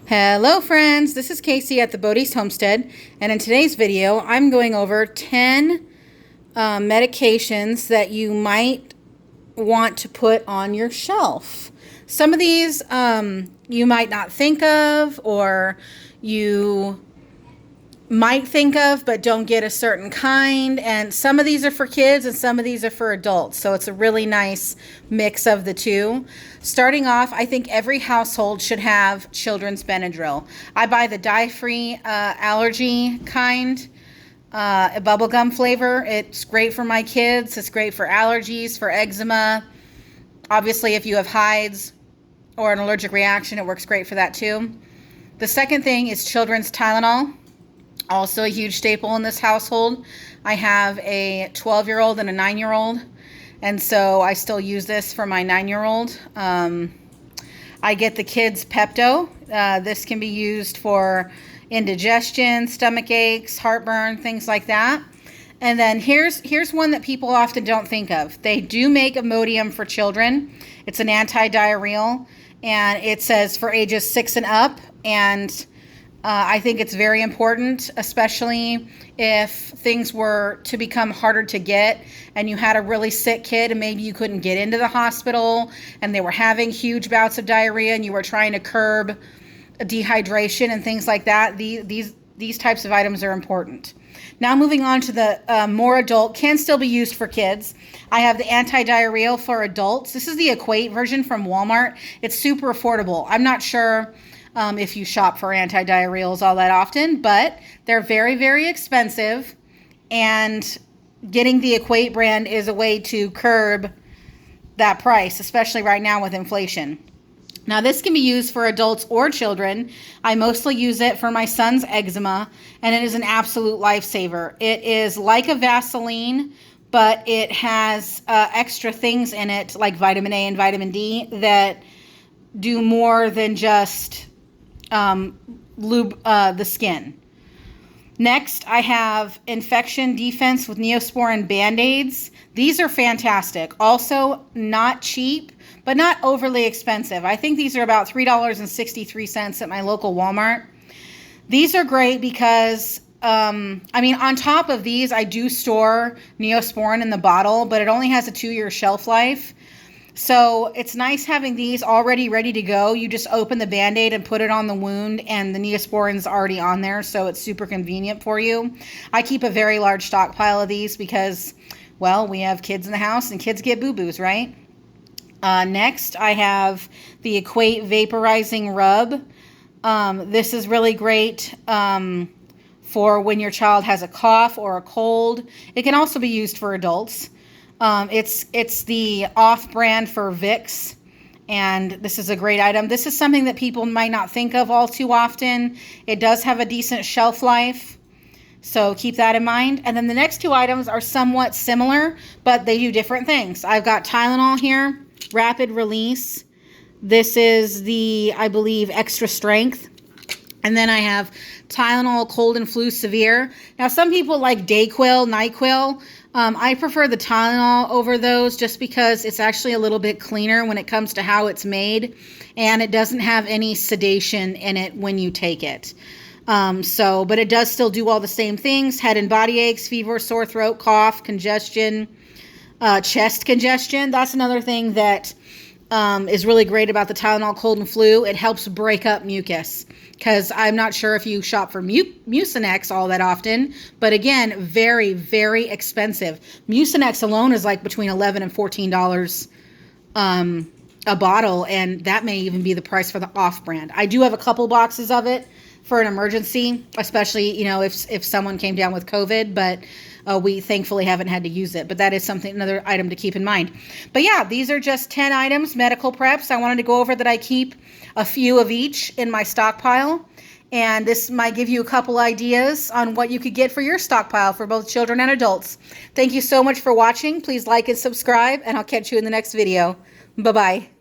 Hello friends, this is Casey at the Bodie's Homestead, and in today's video I'm going over 10 medications that you might want to put on your shelf. Some of these you might not think of, or you might think of but don't get a certain kind, and some of these are for kids and some of these are for adults, so it's a really nice mix of the two. Starting off, I think every household should have children's Benadryl. I buy the dye-free allergy kind, a bubblegum flavor. It's great for my kids. It's great for allergies, for eczema. Obviously, if you have hives or an allergic reaction, it works great for that too. The second thing is children's Tylenol. Also a huge staple in this household. I have a 12-year-old and a 9-year-old, and so I still use this for my 9-year-old. I get the kids Pepto. This can be used for indigestion, stomach aches, heartburn, things like that. And then here's one that people often don't think of. They do make Imodium for children. It's an anti-diarrheal, and it says for ages 6 and up, and I think it's very important, especially if things were to become harder to get and you had a really sick kid and maybe you couldn't get into the hospital and they were having huge bouts of diarrhea and you were trying to curb dehydration and things like that. These types of items are important. Now moving on to the more adult, can still be used for kids. I have the anti-diarrheal for adults. This is the Equate version from Walmart. It's super affordable. I'm not sure if you shop for anti-diarrheals all that often, but they're very, very expensive, and getting the Equate brand is a way to curb that price, especially right now with inflation. Now, this can be used for adults or children. I mostly use it for my son's eczema, and it is an absolute lifesaver. It is like a Vaseline, but it has extra things in it, like vitamin A and vitamin D, that do more than just lube the skin. Next, I have infection defense with Neosporin Band-Aids. These are fantastic. Also, not cheap, but not overly expensive. I think these are about $3.63 at my local Walmart. These are great because, on top of these, I do store Neosporin in the bottle, but it only has a 2-year shelf life. So it's nice having these already ready to go. You just open the Band-Aid and put it on the wound, and the Neosporin's already on there, so it's super convenient for you. I keep a very large stockpile of these because, well, we have kids in the house, and kids get boo-boos, right? Next, I have the Equate Vaporizing Rub. This is really great for when your child has a cough or a cold. It can also be used for adults. It's the off-brand for Vicks, and this is a great item. This is something that people might not think of all too often. It does have a decent shelf life, so keep that in mind. And then the next two items are somewhat similar, but they do different things. I've got Tylenol here, Rapid Release. This is the, I believe, Extra Strength. And then I have Tylenol Cold and Flu Severe. Now, some people like Dayquil, NyQuil. I prefer the Tylenol over those just because it's actually a little bit cleaner when it comes to how it's made, and it doesn't have any sedation in it when you take it. But it does still do all the same things: head and body aches, fever, sore throat, cough, congestion, chest congestion. That's another thing that is really great about the Tylenol Cold and Flu. It helps break up mucus, because I'm not sure if you shop for Mucinex all that often, but again, very, very expensive. Mucinex alone is like between $11 and $14 a bottle, and that may even be the price for the off-brand. I do have a couple boxes of it for an emergency, especially, if someone came down with COVID, but we thankfully haven't had to use it. But that is another item to keep in mind. But yeah, these are just 10 items, medical preps. I wanted to go over that I keep a few of each in my stockpile. And this might give you a couple ideas on what you could get for your stockpile for both children and adults. Thank you so much for watching. Please like and subscribe, and I'll catch you in the next video. Bye-bye.